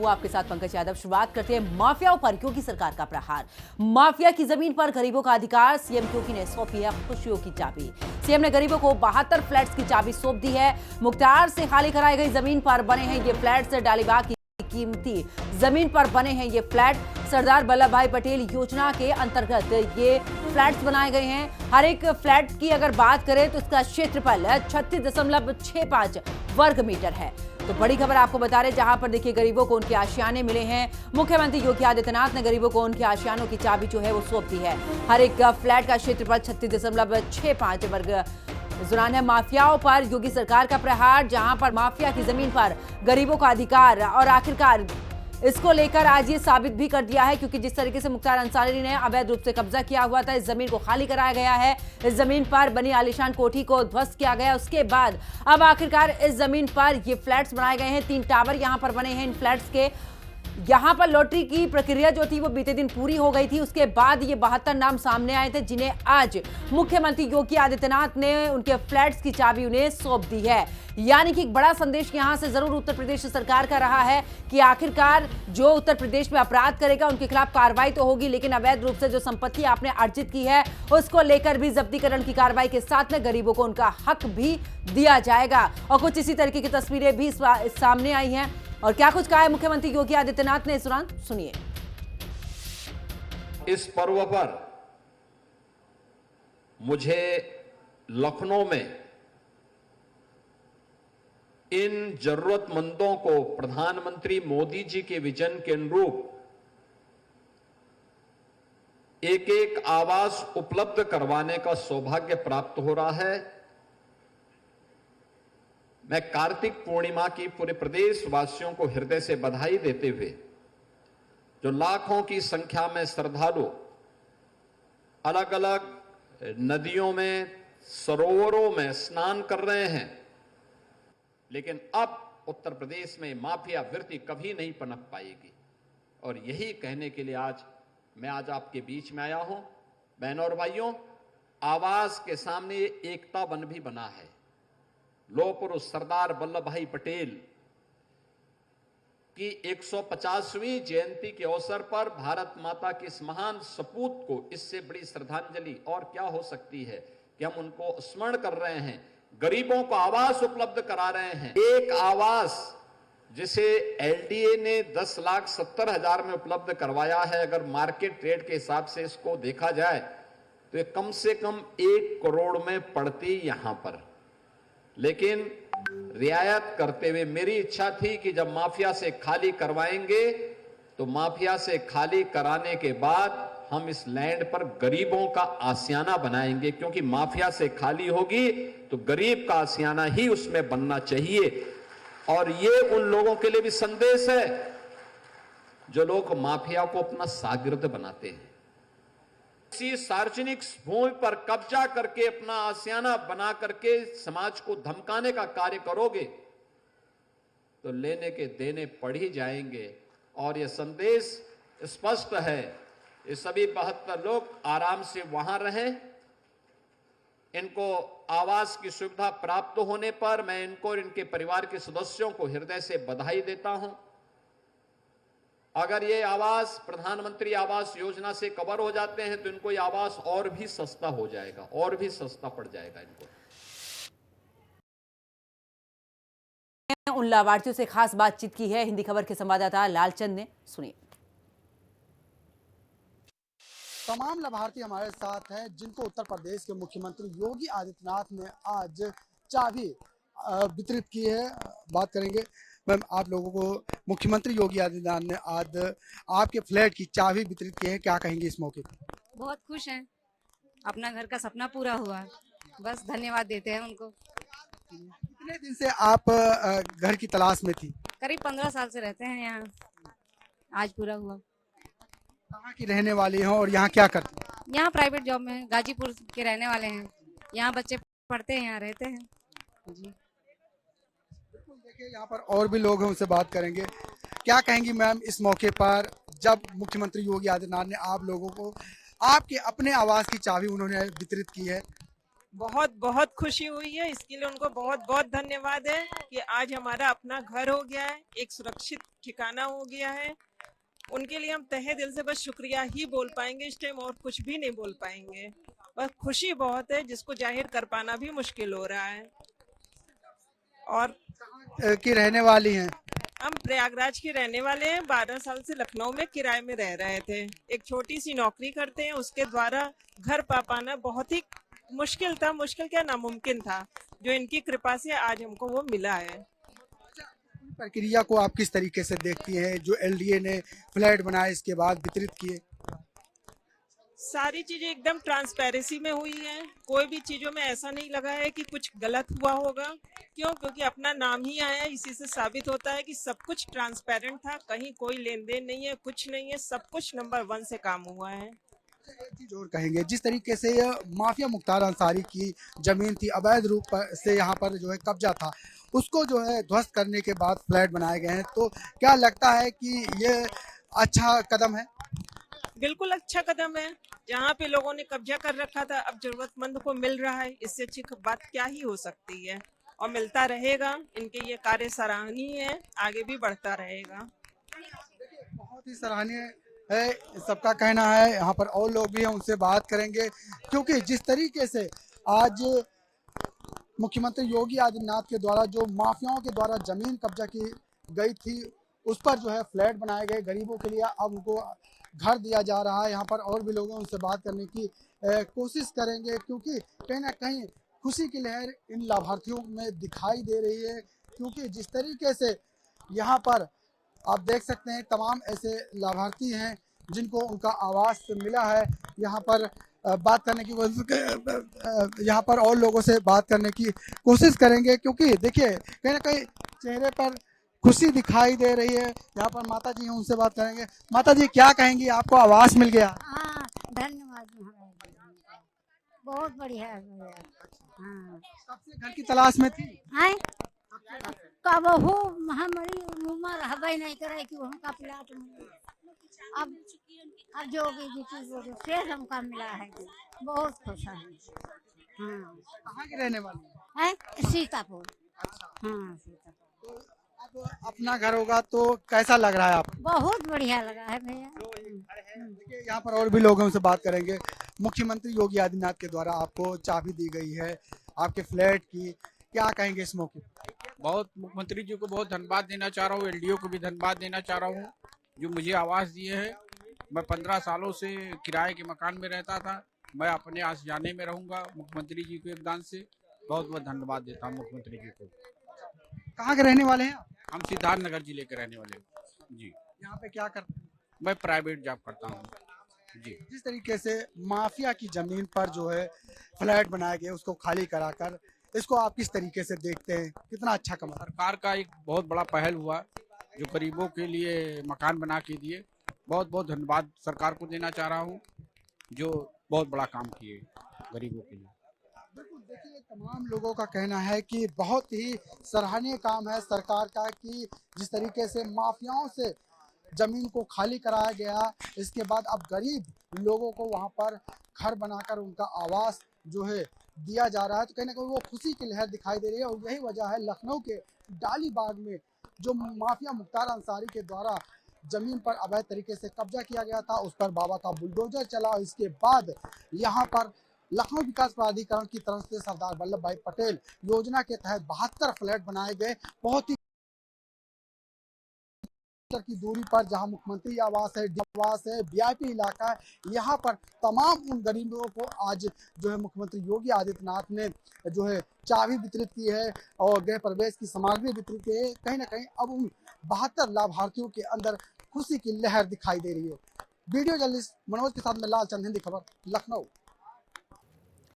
आपके साथ पंकज यादव। शुरुआत करते हैं माफियाओं पर योगी सरकार का प्रहार। माफिया की जमीन पर गरीबों का अधिकार, सीएम योगी ने सौंपी है खुशियों की चाबी। सीएम ने गरीबों को 72 फ्लैट्स की चाबी सौंप दी है। मुख्तार से खाली कराई गई जमीन पर बने हैं ये फ्लैट्स। डालीबाग की कीमती जमीन पर बने हैं ये फ्लैट। सरदार वल्लभ भाई पटेल योजना के अंतर्गत ये फ्लैट्स बनाए गए हैं। हर एक फ्लैट की अगर बात करें तो इसका क्षेत्रफल 36.65 वर्ग मीटर है। तो बड़ी खबर आपको बता रहे, जहां पर देखिए गरीबों को उनके आशियाने मिले हैं। मुख्यमंत्री योगी आदित्यनाथ ने गरीबों को उनके आशियानों की चाबी जो है वो सौंप दी है। हर एक फ्लैट का क्षेत्रफल 36.65 वर्ग। जुरान है माफियाओं पर योगी सरकार का प्रहार, जहां पर माफिया की जमीन पर गरीबों का अधिकार। और आखिरकार इसको लेकर आज ये साबित भी कर दिया है, क्योंकि जिस तरीके से मुख्तार अंसारी ने अवैध रूप से कब्जा किया हुआ था, इस जमीन को खाली कराया गया है। इस जमीन पर बनी आलीशान कोठी को ध्वस्त किया गया। उसके बाद अब आखिरकार इस जमीन पर ये फ्लैट्स बनाए गए हैं। 3 टावर यहां पर बने हैं इन फ्लैट्स के। यहां पर लॉटरी की प्रक्रिया जो थी वो बीते दिन पूरी हो गई थी। उसके बाद ये 72 नाम सामने आए थे, जिन्हें आज मुख्यमंत्री योगी आदित्यनाथ ने उनके फ्लैट्स की चाबी उन्हें सौंप दी है। यानी कि एक बड़ा संदेश यहां से जरूर उत्तर प्रदेश सरकार का रहा है कि आखिरकार जो उत्तर प्रदेश में अपराध करेगा उनके खिलाफ कार्रवाई तो होगी, लेकिन अवैध रूप से जो संपत्ति आपने अर्जित की है उसको लेकर भी जब्तीकरण की कार्रवाई के साथ में गरीबों को उनका हक भी दिया जाएगा। और कुछ इसी तरीके की तस्वीरें भी सामने आई हैं। और क्या कुछ कहा है मुख्यमंत्री योगी आदित्यनाथ ने इस दौरान, सुनिए। इस पर्व पर मुझे लखनऊ में इन जरूरतमंदों को प्रधानमंत्री मोदी जी के विजन के अनुरूप एक एक आवास उपलब्ध करवाने का सौभाग्य प्राप्त हो रहा है। मैं कार्तिक पूर्णिमा की पूरे प्रदेश वासियों को हृदय से बधाई देते हुए, जो लाखों की संख्या में श्रद्धालु अलग अलग नदियों में, सरोवरों में स्नान कर रहे हैं, लेकिन अब उत्तर प्रदेश में माफिया वृत्ति कभी नहीं पनप पाएगी। और यही कहने के लिए मैं आज आपके बीच में आया हूं। बहनों और भाइयों, आवास के सामने एकता वन भी बना है। लौह पुरुष सरदार वल्लभ भाई पटेल की 150वीं जयंती के अवसर पर भारत माता के इस महान सपूत को इससे बड़ी श्रद्धांजलि और क्या हो सकती है कि हम उनको स्मरण कर रहे हैं। गरीबों को आवास उपलब्ध करा रहे हैं। एक आवास जिसे एलडीए ने 10,70,000 में उपलब्ध करवाया है, अगर मार्केट रेट के हिसाब से इसको देखा जाए तो ये कम से कम 1 करोड़ में पड़ती यहां पर। लेकिन रियायत करते हुए मेरी इच्छा थी कि जब माफिया से खाली करवाएंगे तो माफिया से खाली कराने के बाद हम इस लैंड पर गरीबों का आशियाना बनाएंगे, क्योंकि माफिया से खाली होगी तो गरीब का आशियाना ही उसमें बनना चाहिए। और ये उन लोगों के लिए भी संदेश है जो लोग माफिया को अपना शागिर्द बनाते हैं। इसी सार्वजनिक भूमि पर कब्जा करके अपना आशियाना बना करके समाज को धमकाने का कार्य करोगे तो लेने के देने पड़ ही जाएंगे। और यह संदेश स्पष्ट है, ये सभी 72 लोग आराम से वहां रहें। इनको आवास की सुविधा प्राप्त होने पर मैं इनको और इनके परिवार के सदस्यों को हृदय से बधाई देता हूं। अगर ये आवास प्रधानमंत्री आवास योजना से कवर हो जाते हैं तो इनको ये आवास और भी सस्ता हो जाएगा, और भी सस्ता पड़ जाएगा इनको। उन लाभार्थियों से खास बातचीत की है हिंदी खबर के संवाददाता लालचंद ने, सुनिए। तमाम लाभार्थी हमारे साथ हैं जिनको उत्तर प्रदेश के मुख्यमंत्री योगी आदित्यनाथ ने आज चाबी वितरित की है। बात करेंगे मैम, आप लोगों को मुख्यमंत्री योगी आदित्यनाथ ने आज आपके फ्लैट की चाबी वितरित की है, क्या कहेंगे इस मौके पर? बहुत खुश हैं, अपना घर का सपना पूरा हुआ, बस धन्यवाद देते हैं उनको। कितने दिन से आप घर की तलाश में थी? करीब 15 साल से रहते हैं यहाँ, आज पूरा हुआ। कहाँ की रहने वाली हैं और यहाँ क्या करती हैं? यहाँ प्राइवेट जॉब में, गाजीपुर के रहने वाले हैं। यहाँ बच्चे पढ़ते हैं, यहाँ रहते हैं जी। देखिए यहाँ पर और भी लोग हैं, उनसे बात करेंगे। क्या कहेंगी मैम इस मौके पर जब मुख्यमंत्री योगी आदित्यनाथ ने आप लोगों को आपके अपने आवास की चाबी उन्होंने वितरित की है? बहुत बहुत खुशी हुई है। इसके लिए उनको बहुत बहुत धन्यवाद है कि आज हमारा अपना घर हो गया है, एक सुरक्षित ठिकाना हो गया है। उनके लिए हम तहे दिल से बस शुक्रिया ही बोल पाएंगे इस टाइम, और कुछ भी नहीं बोल पाएंगे। बस खुशी बहुत है जिसको जाहिर कर पाना भी मुश्किल हो रहा है। और की रहने वाली हैं। हम प्रयागराज के रहने वाले हैं। 12 साल से लखनऊ में किराए में रह रहे थे। एक छोटी सी नौकरी करते हैं, उसके द्वारा घर पा पाना बहुत ही मुश्किल था। मुश्किल क्या, नामुमकिन था। जो इनकी कृपा से आज हमको वो मिला है। प्रक्रिया को आप किस तरीके से देखती हैं, जो एलडीए ने फ्लैट बनाए इसके बाद वितरित किए? सारी चीजें एकदम ट्रांसपेरेंसी में हुई है। कोई भी चीजों में ऐसा नहीं लगा है कि कुछ गलत हुआ होगा। क्यों? क्योंकि अपना नाम ही आया है। इसी से साबित होता है कि सब कुछ ट्रांसपेरेंट था, कहीं कोई लेन देन नहीं है, कुछ नहीं है, सब कुछ नंबर 1 से काम हुआ है। एक चीज और कहेंगे, जिस तरीके से यह माफिया मुख्तार अंसारी की जमीन थी, अवैध रूप से यहाँ पर जो है कब्जा था, उसको जो है ध्वस्त करने के बाद फ्लैट बनाए गए हैं, तो क्या लगता है कि ये अच्छा कदम है? बिल्कुल अच्छा कदम है। जहाँ पे लोगों ने कब्जा कर रखा था, अब जरूरतमंद को मिल रहा है। इससे अच्छी बात क्या ही हो सकती है, और मिलता रहेगा। इनके ये कार्य सराहनीय है, आगे भी बढ़ता रहेगा। बहुत ही सराहनीय है, सबका कहना है। यहाँ पर और लोग भी हैं, उनसे बात करेंगे, क्योंकि जिस तरीके से आज मुख्यमंत्री योगी आदित्यनाथ के द्वारा जो माफियाओं के द्वारा जमीन कब्जा की गई थी, उस पर जो है फ्लैट बनाए गए गरीबों के लिए, अब उनको घर दिया जा रहा है। यहाँ पर और भी लोग हैं, उनसे बात करने की कोशिश करेंगे, क्योंकि कहीं ना कहीं खुशी की लहर इन लाभार्थियों में दिखाई दे रही है। क्योंकि जिस तरीके से यहाँ पर आप देख सकते हैं, तमाम ऐसे लाभार्थी हैं जिनको उनका आवास मिला है। यहाँ पर बात करने की यहाँ पर और लोगों से बात करने की कोशिश करेंगे, क्योंकि देखिए कहीं ना कहीं चेहरे पर खुशी दिखाई दे रही है। यहाँ पर माता जी हैं, उनसे बात करेंगे। माता जी, क्या कहेंगी, आपको आवास मिल गया? हाँ, धन्यवाद महाराज जी। बहुत बढ़िया है भैया। हाँ, कब से घर की तलाश में थी? हैं? कबहू हमारी उम्र हबे नहीं करे कि हमका प्लाट मिले। अब जोगी जी की वजह से हमका मिला है। बहुत खुश है। हाँ। कहाँ के रहने वाले हैं? सीतापुर। हाँ, सीतापुर। तो अब अपना घर होगा तो कैसा लग रहा है आपको? बहुत बढ़िया लगा है भैया। देखिए यहाँ पर और भी लोग हैं, उनसे बात करेंगे। मुख्यमंत्री योगी आदित्यनाथ के द्वारा आपको चाबी दी गई है आपके फ्लैट की, क्या कहेंगे इस मौके पर? बहुत मुख्यमंत्री जी को बहुत धन्यवाद देना चाह रहा हूँ। एलडीओ को भी धन्यवाद देना चाह रहा हूँ जो मुझे आवास दिए हैं। मैं 15 सालों से किराए के मकान में रहता था। मैं अपने आस जाने में रहूंगा। मुख्यमंत्री जी को योगदान से बहुत बहुत धन्यवाद देता हूँ मुख्यमंत्री जी को। कहाँ के रहने वाले हैं आप? हम सिद्धार्थनगर जिले के रहने वाले जी। यहाँ पे क्या करते हैं? मैं प्राइवेट जॉब करता हूँ जी। जिस तरीके से माफिया की जमीन पर जो है फ्लैट बनाए गए, उसको खाली कराकर, इसको आप किस तरीके से देखते हैं? कितना अच्छा कमा? सरकार का एक बहुत बड़ा पहल हुआ जो गरीबों के लिए मकान बना के दिए। बहुत बहुत धन्यवाद सरकार को देना चाह रहा हूँ जो बहुत बड़ा काम किए गरीबों के लिए। बिल्कुल, देखिए तमाम लोगों का कहना है कि बहुत ही सराहनीय काम है सरकार का, कि जिस तरीके से माफियाओं से जमीन को खाली कराया गया, इसके बाद अब गरीब लोगों को वहां पर घर बनाकर उनका आवास जो है दिया जा रहा है। तो कहीं ना कहीं वो खुशी की लहर दिखाई दे रही है, और यही वजह है लखनऊ के डालीबाग में जो माफिया मुख्तार अंसारी के द्वारा जमीन पर अवैध तरीके से कब्जा किया गया था, उस पर बाबा का बुलडोजर चला। इसके बाद यहाँ पर लखनऊ विकास प्राधिकरण की तरफ से सरदार वल्लभ भाई पटेल योजना के तहत 72 फ्लैट बनाए गए। बहुत ही की दूरी पर, जहां मुख्यमंत्री आवास है, आवास है, वीआईपी इलाका है, यहाँ पर तमाम उन गरीबों को आज जो है मुख्यमंत्री योगी आदित्यनाथ ने जो है चाबी वितरित की है और गृह प्रवेश की सामग्री वितरित की है। कहीं ना कहीं अब उन 72 लाभार्थियों के अंदर खुशी की लहर दिखाई दे रही है। वीडियो जर्नलिस्ट मनोज के साथ में लाल चंद, हिंदी खबर, लखनऊ।